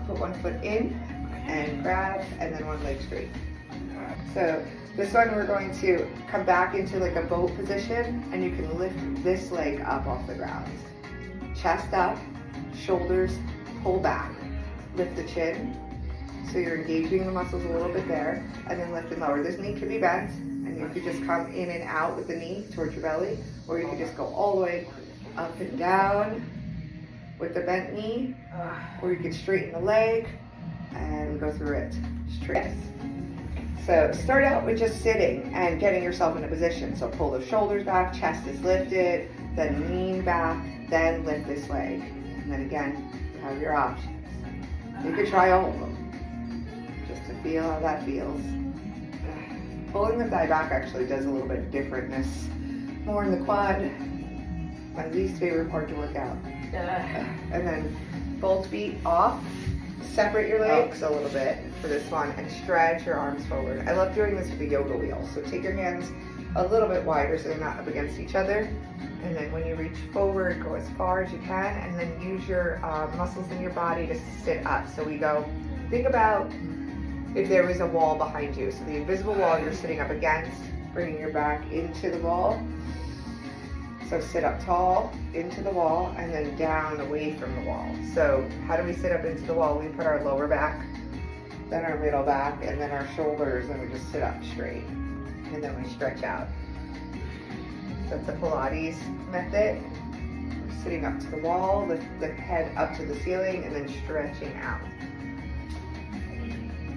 Put one foot in and grab, and then one leg straight. So this one we're going to come back into like a boat position, and you can lift this leg up off the ground. Chest up, shoulders pull back. Lift the chin, so you're engaging the muscles a little bit there, and then lift and lower. This knee could be bent, and you could just come in and out with the knee towards your belly, or you could just go all the way up and down with the bent knee, or you could straighten the leg and go through it straight. So start out with just sitting and getting yourself in a position. So pull the shoulders back, chest is lifted, then lean back, then lift this leg. And then again, you have your options. You could try all of them, just to feel how that feels. Pulling the thigh back actually does a little bit of differentness. More in the quad, my least favorite part to work out. And then both feet off. Separate your legs a little bit for this one and stretch your arms forward. I love doing this with the yoga wheel. So take your hands a little bit wider so they're not up against each other. And then when you reach forward, go as far as you can, and then use your muscles in your body to sit up. So we go, think about if there was a wall behind you. So the invisible wall you're sitting up against, bringing your back into the wall. So sit up tall, into the wall, and then down away from the wall. So how do we sit up into the wall? We put our lower back, then our middle back, and then our shoulders, and we just sit up straight. And then we stretch out. That's a Pilates method. We're sitting up to the wall, lift the head up to the ceiling, and then stretching out.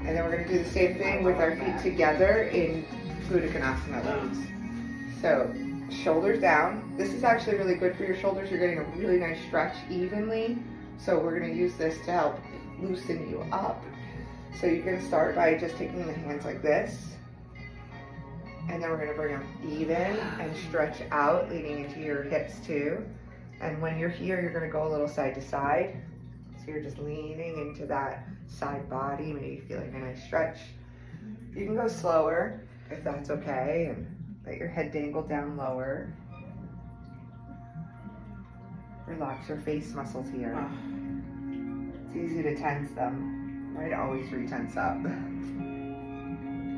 And then we're going to do the same thing with our feet together in Uttanasana. So shoulders down. This is actually really good for your shoulders. You're getting a really nice stretch evenly. So we're going to use this to help loosen you up. So you're going to start by just taking the hands like this. And then we're going to bring them even and stretch out, leaning into your hips too. And when you're here, you're going to go a little side to side. So you're just leaning into that side body, maybe feeling a nice stretch. You can go slower if that's okay, and let your head dangle down lower. Relax your face muscles here. It's easy to tense them. I'd always re-tense up.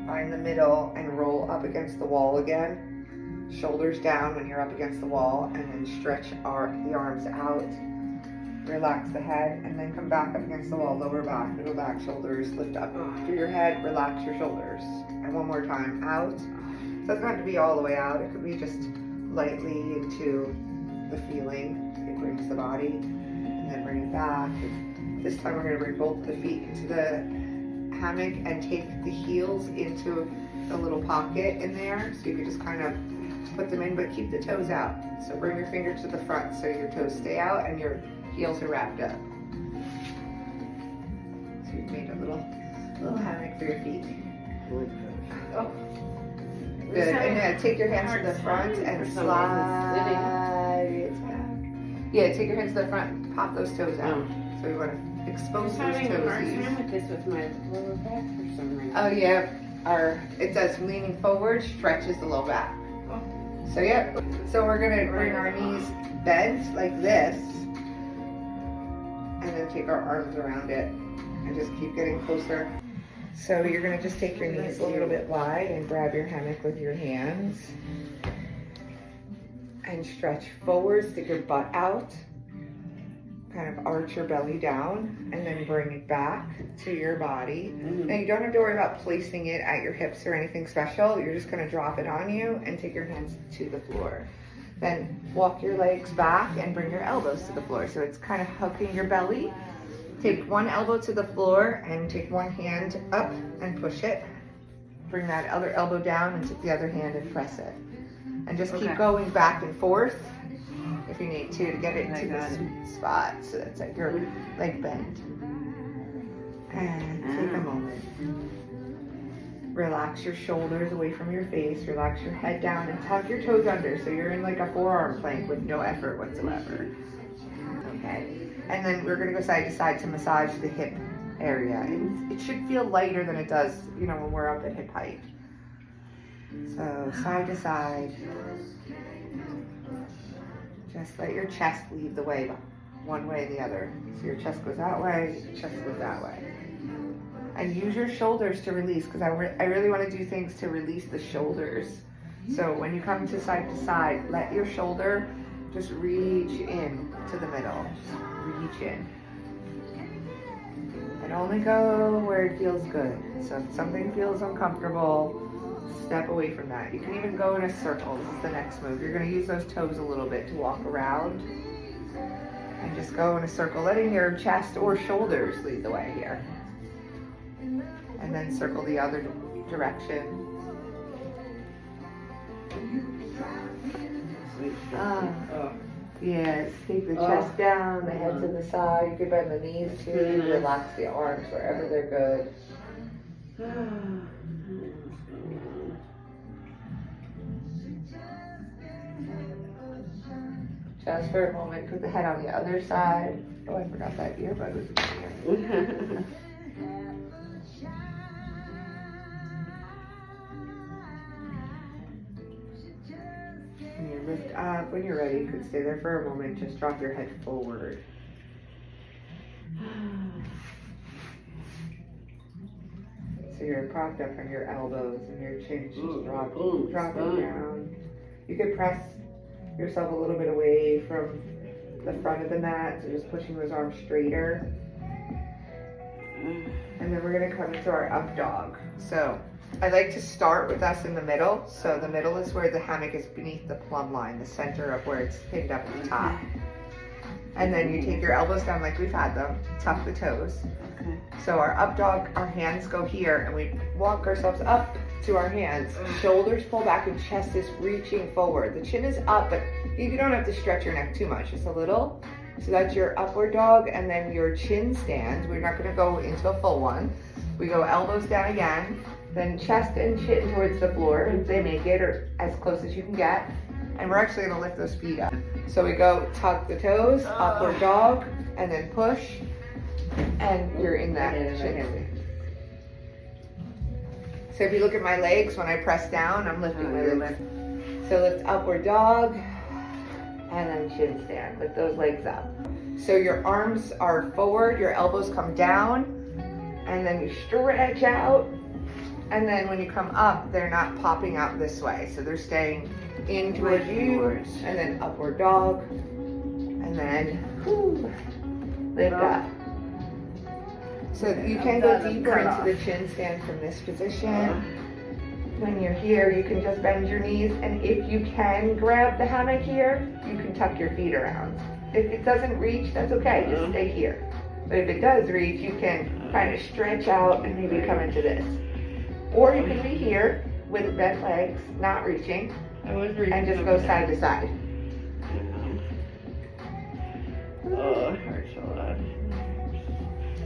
Find the middle and roll up against the wall again. Shoulders down when you're up against the wall, and then stretch the arms out. Relax the head, and then come back up against the wall. Lower back, middle back, shoulders, lift up through your head, relax your shoulders. And one more time, out. It doesn't have to be all the way out. It could be just lightly into the feeling it brings the body, and then bring it back. And this time we're going to bring both the feet into the hammock and take the heels into a little pocket in there, so you can just kind of put them in, but keep the toes out. So bring your fingers to the front so your toes stay out and your heels are wrapped up. So you've made a little hammock for your feet. Oh, good. And then take your hands to the front and slide it back. Yeah, take your hands to the front, pop those toes out. So we want to expose those toes. I'm having a hard time with this with my lower back for some reason. Oh yeah, it does. Leaning forward stretches the low back. So yeah, so we're gonna bring our knees bent like this, and then take our arms around it, and just keep getting closer. So you're gonna just take your knees a little bit wide and grab your hammock with your hands, and stretch forward, stick your butt out, kind of arch your belly down, and then bring it back to your body. Now you don't have to worry about placing it at your hips or anything special. You're just gonna drop it on you and take your hands to the floor. Then walk your legs back and bring your elbows to the floor. So it's kind of hooking your belly. Take one elbow to the floor and take one hand up and push it. Bring that other elbow down and take the other hand and press it. And just keep going back and forth if you need to get it into the sweet spot. So that's like your leg bend. And take a moment. Relax your shoulders away from your face. Relax your head down and tuck your toes under. So you're in like a forearm plank with no effort whatsoever. Okay. And then we're going to go side to side to massage the hip area. It should feel lighter than it does, when we're up at hip height. So side to side. Just let your chest lead the way one way or the other. So your chest goes that way, chest goes that way. And use your shoulders to release, because I really want to do things to release the shoulders. So when you come to side, let your shoulder just reach in to the middle. Just reach in. And only go where it feels good. So if something feels uncomfortable, step away from that. You can even go in a circle. This is the next move. You're going to use those toes a little bit to walk around. And just go in a circle, letting your chest or shoulders lead the way here. And then circle the other direction. Yes, keep the chest down, the head to the side. You can bend the knees too. Relax the arms wherever they're good. Just for a moment, put the head on the other side. Oh, I forgot that earbud was in here. And you lift up. When you're ready, you could stay there for a moment. Just drop your head forward. So you're propped up on your elbows and your chin's just dropping down. You could press yourself a little bit away from the front of the mat, so just pushing those arms straighter. And then we're gonna come into our up dog. So I like to start with us in the middle. So the middle is where the hammock is beneath the plumb line, the center of where it's pinned up at the top. And then you take your elbows down like we've had them, tuck the toes. Okay. So our up dog, our hands go here and we walk ourselves up to our hands. Shoulders pull back and chest is reaching forward. The chin is up, but you don't have to stretch your neck too much, just a little. So that's your upward dog, and then your chin stands. We're not gonna go into a full one. We go elbows down again, then chest and chin towards the floor if they make it, or as close as you can get. And we're actually gonna lift those feet up. So we go tuck the toes, upward dog, and then push, and you're in that chin. So if you look at my legs, when I press down, I'm lifting my legs. So lift upward dog, and then chin stand. Lift those legs up. So your arms are forward, your elbows come down, and then you stretch out. And then when you come up, they're not popping out this way. So they're staying in towards you, and then upward dog, and then lift up. So you can go deeper into the chin stand from this position. When you're here, you can just bend your knees, and if you can grab the hammock here, you can tuck your feet around. If it doesn't reach, that's okay, just stay here. But if it does reach, you can kind of stretch out and maybe come into this. Or you can be here with bent legs, not reaching, and just go side to side. Oh, it hurts a lot.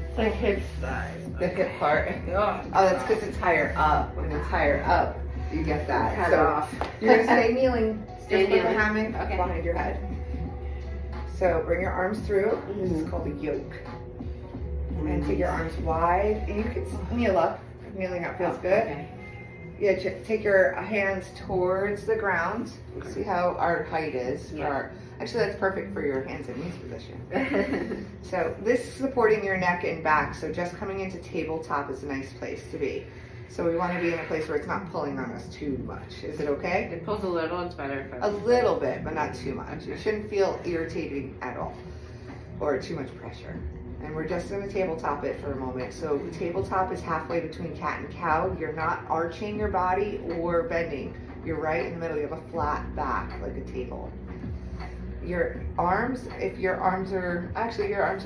It's like hip size. The hip part. Oh, that's because it's higher up. When it's higher up, you get that. Cut so off. You're gonna stay kneeling. Stay Just put the kneeling. hammock behind your head. So bring your arms through. This is called the yoke. And take your arms wide. And you can kneel up. Kneeling up feels good. Okay. Yeah, take your hands towards the ground. See how our height is. Actually, that's perfect for your hands and knees position. So this is supporting your neck and back. So just coming into tabletop is a nice place to be. So we want to be in a place where it's not pulling on us too much. Is it okay? It pulls a little, it's better. A little bit, but not too much. It shouldn't feel irritating at all or too much pressure. And we're just going to tabletop it for a moment. So tabletop is halfway between cat and cow. You're not arching your body or bending. You're right in the middle. You have a flat back like a table. Your arms, if your arms are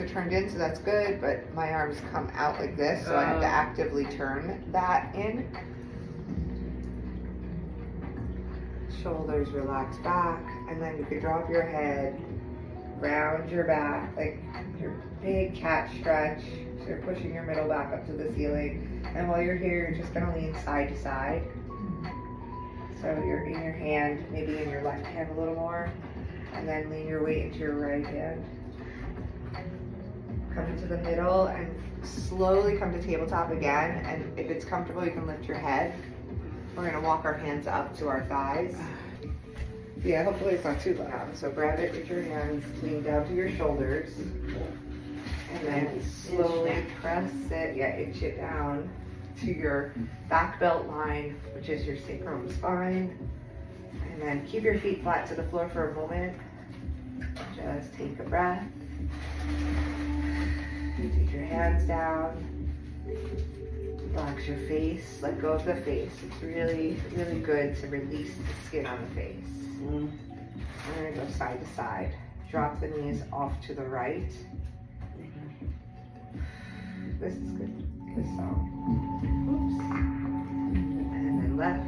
turned in, so that's good, but my arms come out like this, so I have to actively turn that in. Shoulders relax back, and then you could drop your head, round your back, like your big cat stretch. So you're pushing your middle back up to the ceiling. And while you're here, you're just gonna lean side to side. So you're in your hand, maybe in your left hand a little more. And then lean your weight into your right hand. Come into the middle and slowly come to tabletop again. And if it's comfortable, you can lift your head. We're gonna walk our hands up to our thighs. Yeah, hopefully it's not too loud. So grab it with your hands, lean down to your shoulders, and then slowly press it, inch it down to your back belt line, which is your sacrum spine. And then keep your feet flat to the floor for a moment. Just take a breath. Take your hands down. Relax your face, let go of the face. It's really, really good to release the skin on the face. We're gonna go side to side. Drop the knees off to the right. This is good. This song. Oops. And then left.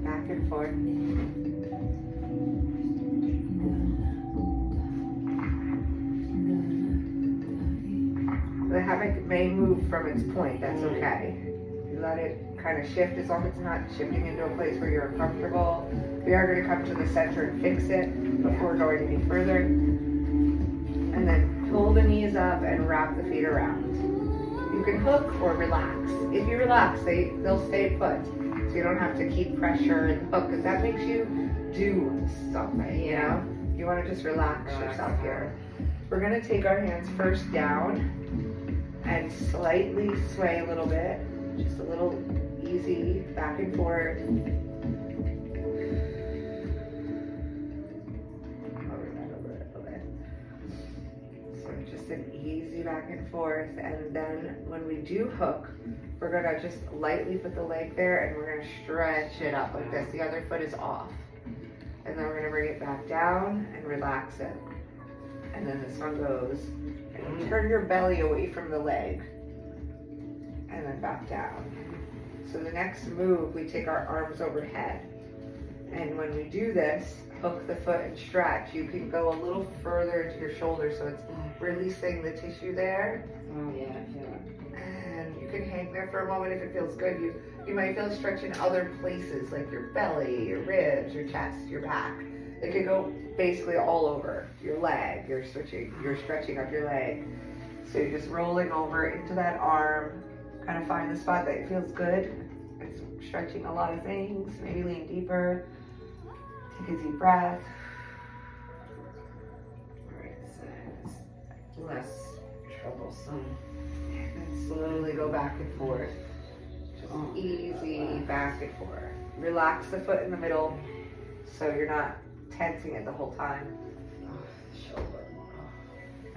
Back and forth. The hammock may move from its point, that's okay. You let it kind of shift as long as it's not shifting into a place where you're uncomfortable. We are going to come to the center and fix it before going any further. And then pull the knees up and wrap the feet around. You can hook or relax. If you relax, they'll stay put. So you don't have to keep pressure and hook, because that makes you do something, you know? You want to just relax yourself here. We're going to take our hands first down and slightly sway a little bit, just a little easy back and forth. Okay. So just an easy back and forth, and then when we do hook, we're gonna just lightly put the leg there and we're gonna stretch it up like this. The other foot is off. And then we're gonna bring it back down and relax it. And then this one goes, and turn your belly away from the leg, and then back down. So the next move, we take our arms overhead. And when we do this, hook the foot and stretch, you can go a little further into your shoulder, so it's releasing the tissue there. Oh yeah, I feel it. And you can hang there for a moment if it feels good. You might feel stretch in other places, like your belly, your ribs, your chest, your back. It could go basically all over your leg. You're stretching up your leg. So you're just rolling over into that arm, kind of find the spot that feels good. It's stretching a lot of things. Maybe lean deeper. Take a deep breath. Alright, so it's less troublesome. And then slowly go back and forth. Just easy back and forth. Relax the foot in the middle so you're not tensing it the whole time. Shoulder.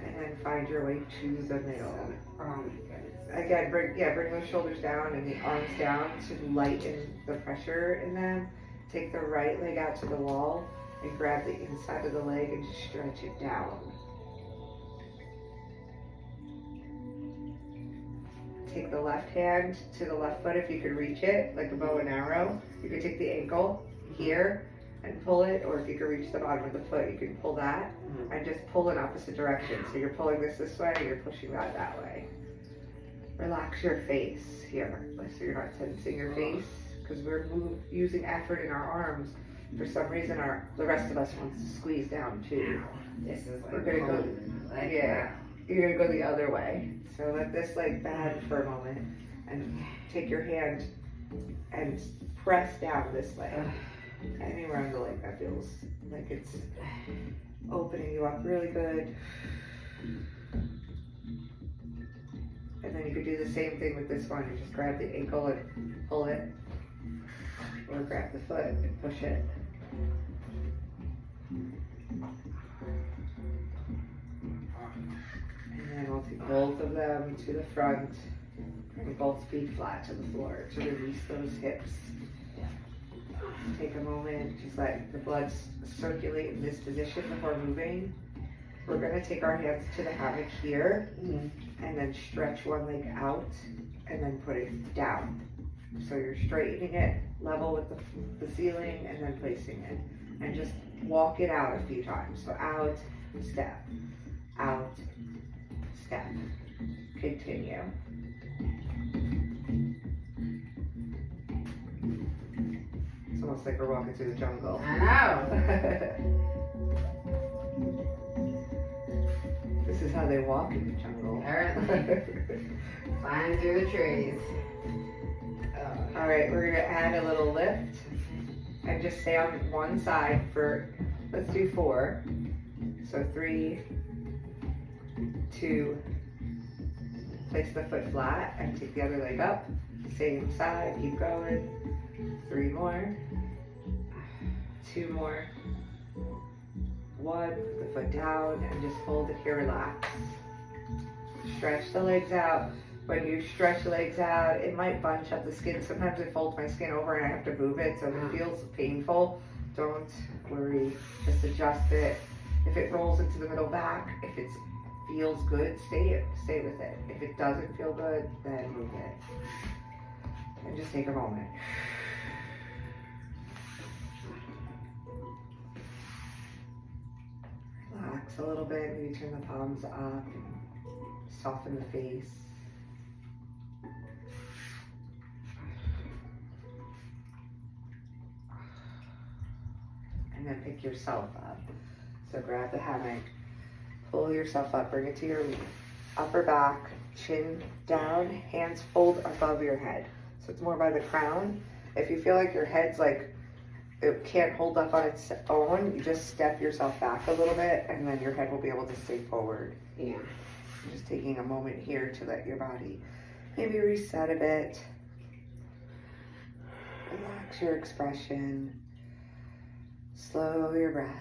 And then find your way to the middle. Good. Again, bring those shoulders down and the arms down to lighten the pressure in them. Take the right leg out to the wall and grab the inside of the leg and just stretch it down. Take the left hand to the left foot if you can reach it, like a bow and arrow. You can take the ankle here and pull it, or if you can reach the bottom of the foot, you can pull that and just pull in opposite direction. So you're pulling this way and you're pushing that way. Relax your face here, so you're not tensing your face, because we're using effort in our arms. For some reason, the rest of us wants to squeeze down too. This is like We're gonna go, like you're gonna go the other way. So let this leg bend for a moment, and take your hand and press down this leg. Anywhere on the leg that feels like it's opening you up really good. And then you could do the same thing with this one. You just grab the ankle and pull it, or grab the foot and push it. And then we'll take both of them to the front, bring both feet flat to the floor to release those hips. Take a moment, just let the blood circulate in this position before moving. We're going to take our hands to the hammock here, and then stretch one leg out, and then put it down. So you're straightening it level with the ceiling, and then placing it. And just walk it out a few times. So out, step, out, step. Continue. It's almost like we're walking through the jungle. I know. This is how they walk in the jungle. Apparently. Flying through the trees. All right, we're gonna add a little lift and just stay on one side for, let's do 4. So 3, 2, place the foot flat and take the other leg up. Same side, keep going. 3 more. 2 more. 1, put the foot down and just hold it here, relax. Stretch the legs out. When you stretch the legs out, it might bunch up the skin. Sometimes I fold my skin over and I have to move it, so if it feels painful, don't worry, just adjust it. If it rolls into the middle back, if it feels good, stay with it. If it doesn't feel good, then move it. And just take a moment. Relax a little bit, maybe turn the palms up, soften the face. And then pick yourself up. So grab the hammock, pull yourself up, bring it to your upper back, chin down, hands fold above your head. So it's more by the crown. If you feel like your head's like, it can't hold up on its own, you just step yourself back a little bit and then your head will be able to stay forward. Yeah. Just taking a moment here to let your body maybe reset a bit. Relax your expression. Slow your breath.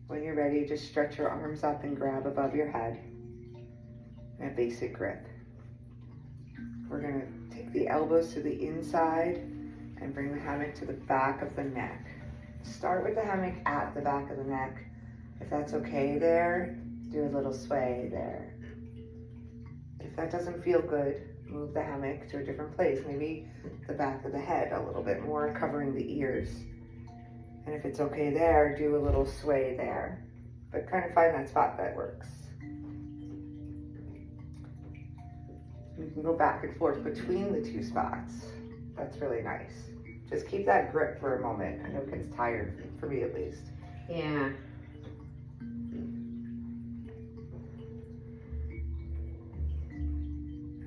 When you're ready, just stretch your arms up and grab above your head. And a basic grip. We're going to take the elbows to the inside and bring the hammock to the back of the neck. Start with the hammock at the back of the neck. If that's okay there, do a little sway there. If that doesn't feel good, move the hammock to a different place, maybe the back of the head a little bit more, covering the ears. And if it's okay there, do a little sway there. But kind of find that spot that works. You can go back and forth between the 2 spots. That's really nice. Just keep that grip for a moment. I know it gets tired, for me at least. Yeah.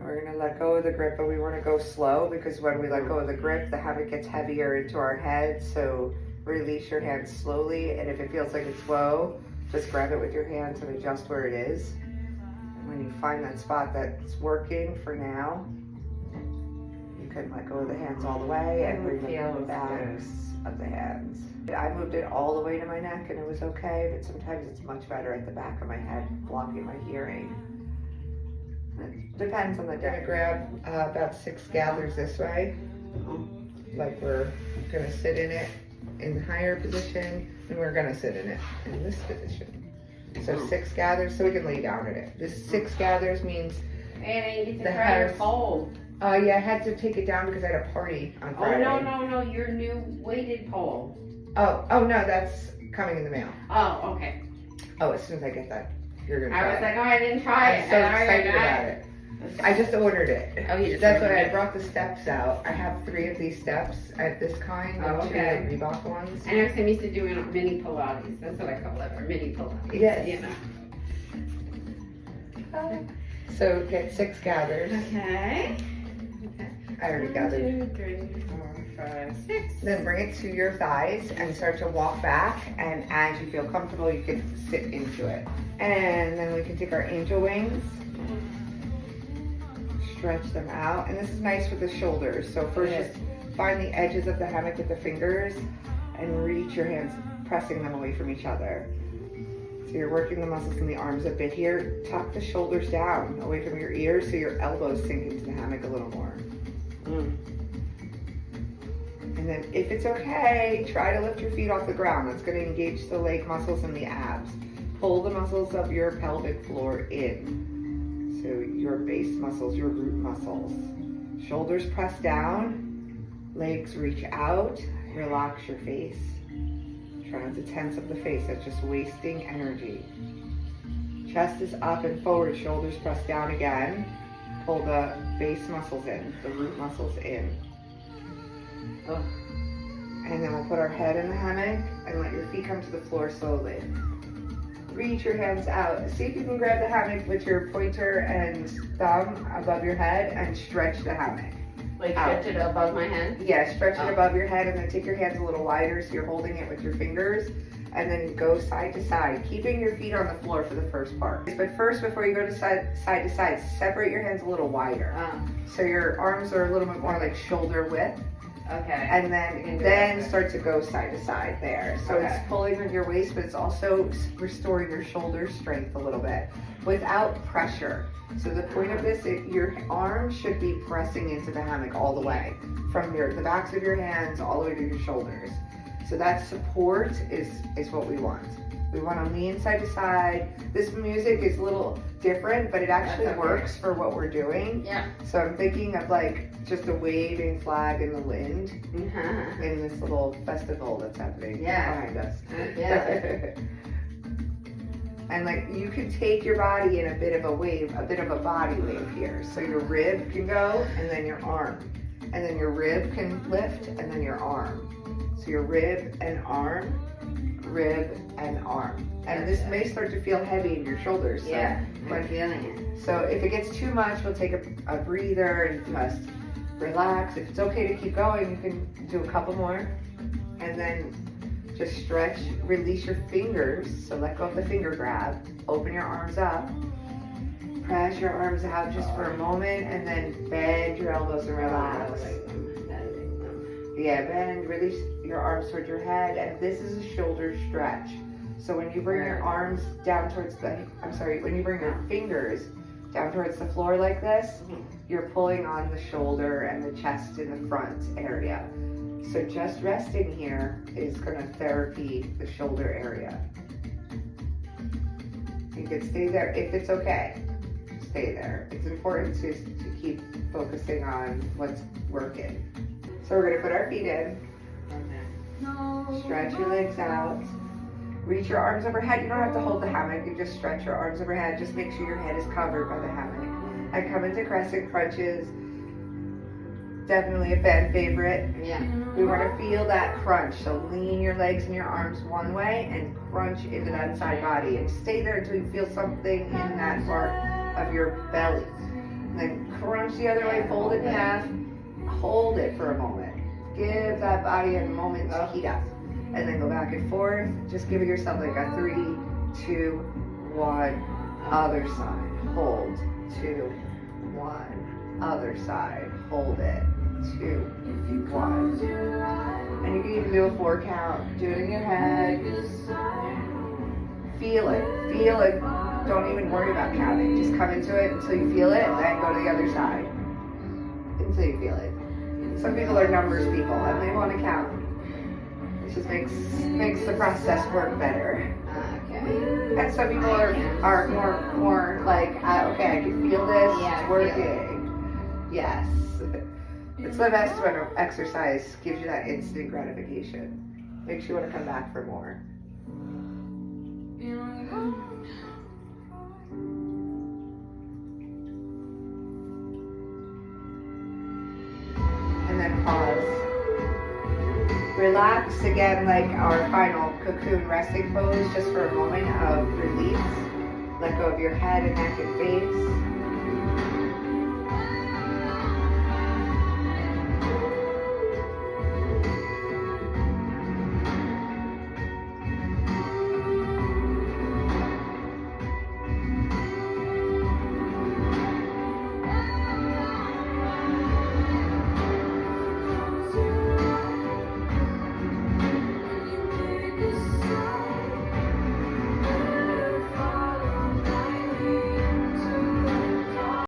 We're gonna let go of the grip, but we wanna go slow because when we let go of the grip, the hammock gets heavier into our head. So release your hands slowly, and if it feels like it's slow, just grab it with your hands and adjust where it is. And when you find that spot that's working for now, you can let go of the hands all the way and bring them to the backs of the hands. I moved it all the way to my neck and it was okay, but sometimes it's much better at the back of my head, blocking my hearing. It depends on the day. I'm gonna grab about 6 gathers this way. Like we're gonna sit in it in the higher position, and we're gonna sit in it in this position. So 6 gathers, so we can lay down in it. This 6 gathers means And you get the to try your house- pole. yeah, I had to take it down because I had a party on Friday. Oh, no, your new weighted pole. Oh no, that's coming in the mail. Oh, okay. Oh, as soon as I get that, you're gonna try I was it. like, oh, I didn't try I'm it. so I already excited got about it. I just ordered it. Oh, you just That's ordered why I it. brought the steps out. I have 3 of these steps at this kind, Oh, and 2 okay. Reebok ones. I know some used to do mini Pilates. That's what I call it, or mini Pilates. Yes. You know. So get 6 gathers. Okay. I already gathered. 1, 2, 3, 4, 5, 6. Then bring it to your thighs and start to walk back. And as you feel comfortable, you can sit into it. And then we can take our angel wings, stretch them out. And this is nice with the shoulders. So first just find the edges of the hammock with the fingers and reach your hands, pressing them away from each other. So you're working the muscles in the arms a bit here. Tuck the shoulders down away from your ears so your elbows sink into the hammock a little more. And then if it's okay, try to lift your feet off the ground. That's going to engage the leg muscles and the abs. Pull the muscles of your pelvic floor in. So your base muscles, your root muscles. Shoulders press down, legs reach out, relax your face. Try not to tense up the face, that's just wasting energy. Chest is up and forward, shoulders press down again. Pull the base muscles in, the root muscles in. And then we'll put our head in the hammock and let your feet come to the floor slowly. reach your hands out. See if you can grab the hammock with your pointer and thumb above your head and stretch the hammock. Like stretch it above my head? Yeah, stretch it above your head and then take your hands a little wider so you're holding it with your fingers. And then go side to side, keeping your feet on the floor for the first part. But first, before you go to side to side, separate your hands a little wider. So your arms are a little bit more like shoulder width. Okay. And then start to go side to side there. So it's pulling with your waist, but it's also restoring your shoulder strength a little bit without pressure. So the point of this, your arms should be pressing into the hammock all the way, from the backs of your hands all the way to your shoulders. So that support is what we want. We want to lean side to side. This music is a little different, but it actually works for what we're doing. Yeah. So I'm thinking of like just a waving flag in the wind in this little festival that's happening behind us. Yeah. And like you can take your body in a bit of a wave, a bit of a body wave here. So your rib can go and then your arm. And then your rib can lift and then your arm. So your rib and arm, rib and arm. And this may start to feel heavy in your shoulders. So I'm feeling it. So if it gets too much, we'll take a breather and just relax. If it's okay to keep going, you can do a couple more. And then just stretch, release your fingers. So let go of the finger grab. Open your arms up. Press your arms out just for a moment and then bend your elbows and relax. Yeah, bend, release your arms towards your head, and this is a shoulder stretch. So when you bring your arms down towards when you bring your fingers down towards the floor like this, you're pulling on the shoulder and the chest in the front area. So just resting here is gonna therapy the shoulder area. You can stay there if it's okay. Stay there. It's important to keep focusing on what's working. So we're gonna put our feet in. Stretch your legs out. Reach your arms overhead. You don't have to hold the hammock. You just stretch your arms overhead. Just make sure your head is covered by the hammock. And come into crescent crunches. Definitely a fan favorite. Yeah. We want to feel that crunch. So lean your legs and your arms one way and crunch into that side body. And stay there until you feel something in that part of your belly. And then crunch the other way, fold it in half. Hold it for a moment. Give that body a moment to heat up. And then go back and forth. Just give yourself like a 3, 2, 1. Other side. Hold. 2, 1. Other side. Hold it. 2, 1. And you can even do a 4 count. Do it in your head. Feel it. Feel it. Don't even worry about counting. Just come into it until you feel it and then go to the other side. Until you feel it. Some people are numbers people and they want to count. It just makes the process work better. Okay. And some people are more like, okay, I can feel this, it's working. Yes. It's the best when exercise gives you that instant gratification. Makes you want to come back for more. And then pause. Relax again like our final cocoon resting pose just for a moment of release. Let go of your head and neck and face.